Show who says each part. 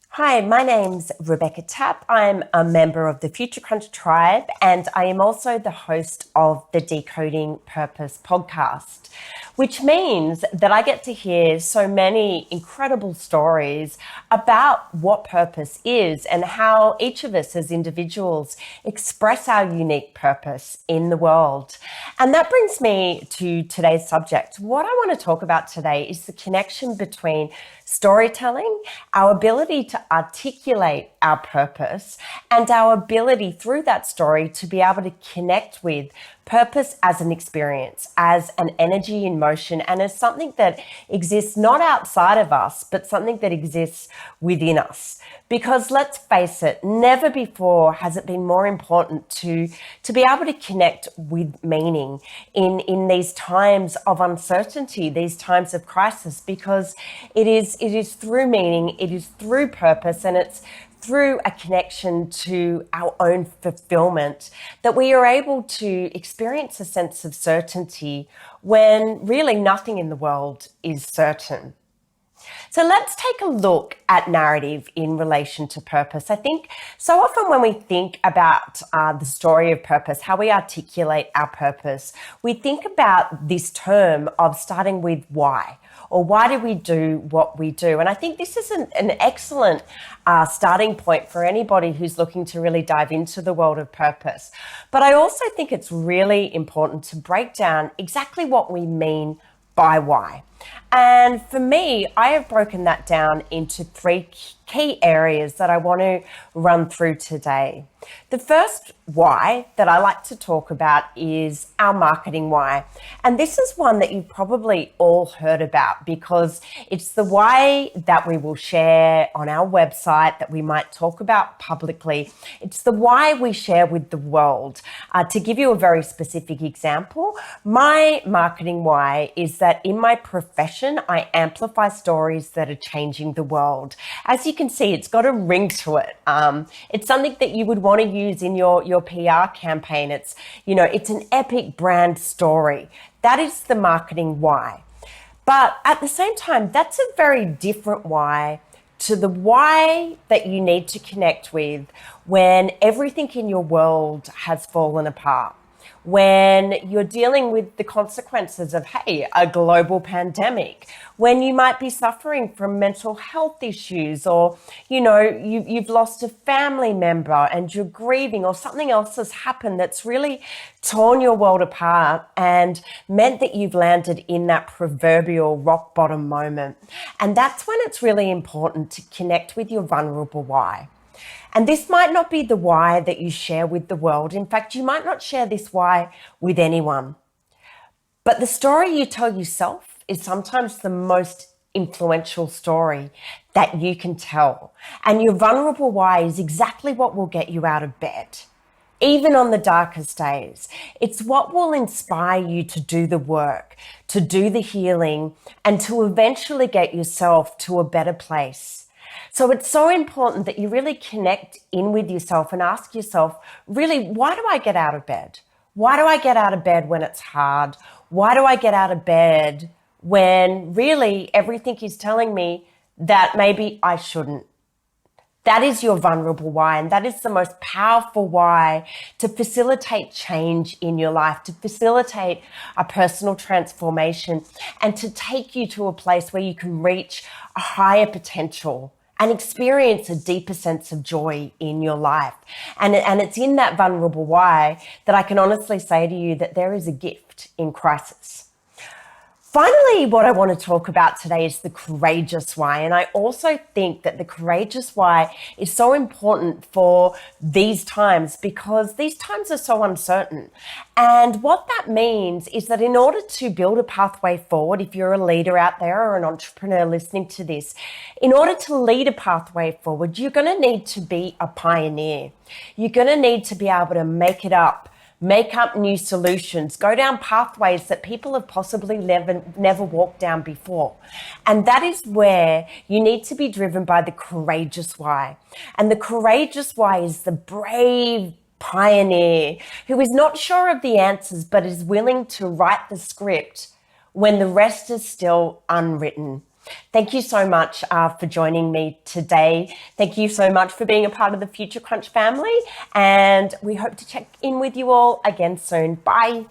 Speaker 1: Hi, my name's Rebecca Tapp. I'm a member of the Future Crunch Tribe, and I am also the host of the Decoding Purpose podcast, which means that I get to hear so many incredible stories about what purpose is and how each of us as individuals express our unique purpose in the world. And that brings me to today's subject. What I want to talk about today is the connection between storytelling, our ability to articulate our purpose, and our ability through that story to be able to connect with purpose as an experience, as an energy in motion, and as something that exists not outside of us, but something that exists within us. Because let's face it, never before has it been more important to be able to connect with meaning in these times of uncertainty, these times of crisis, because it is through meaning, it is through purpose, and it's through a connection to our own fulfillment that we are able to experience a sense of certainty when really nothing in the world is certain. So let's take a look at narrative in relation to purpose. I think so often when we think about the story of purpose, how we articulate our purpose, we think about this term of starting with why, or why do we do what we do? And I think this is an excellent starting point for anybody who's looking to really dive into the world of purpose. But I also think it's really important to break down exactly what we mean by why. And for me, I have broken that down into three key areas that I want to run through today. The first why that I like to talk about is our marketing why. And this is one that you've probably all heard about because it's the why that we will share on our website, that we might talk about publicly. It's the why we share with the world. To give you a very specific example, my marketing why is that in my profession, I amplify stories that are changing the world. As you can see, it's got a ring to it. It's something that you would want to use in your PR campaign. It's an epic brand story. That is the marketing why. But at the same time, that's a very different why to the why that you need to connect with when everything in your world has fallen apart. When you're dealing with the consequences of, hey, a global pandemic, when you might be suffering from mental health issues, or, you've lost a family member and you're grieving, or something else has happened that's really torn your world apart and meant that you've landed in that proverbial rock bottom moment. And that's when it's really important to connect with your vulnerable why. And this might not be the why that you share with the world. In fact, you might not share this why with anyone. But the story you tell yourself is sometimes the most influential story that you can tell. And your vulnerable why is exactly what will get you out of bed, even on the darkest days. It's what will inspire you to do the work, to do the healing, and to eventually get yourself to a better place. So it's so important that you really connect in with yourself and ask yourself, really, why do I get out of bed? Why do I get out of bed when it's hard? Why do I get out of bed when really everything is telling me that maybe I shouldn't? That is your vulnerable why, and that is the most powerful why to facilitate change in your life, to facilitate a personal transformation, and to take you to a place where you can reach a higher potential and experience a deeper sense of joy in your life. And it's in that vulnerable why that I can honestly say to you that there is a gift in crisis. Finally, what I want to talk about today is the courageous why. And I also think that the courageous why is so important for these times because these times are so uncertain. And what that means is that in order to build a pathway forward, if you're a leader out there or an entrepreneur listening to this, in order to lead a pathway forward, you're going to need to be a pioneer. You're going to need to be able to make it up, make up new solutions, go down pathways that people have possibly never walked down before. And that is where you need to be driven by the courageous why. And the courageous why is the brave pioneer who is not sure of the answers, but is willing to write the script when the rest is still unwritten. Thank you so much for joining me today. Thank you so much for being a part of the Future Crunch family, and we hope to check in with you all again soon. Bye.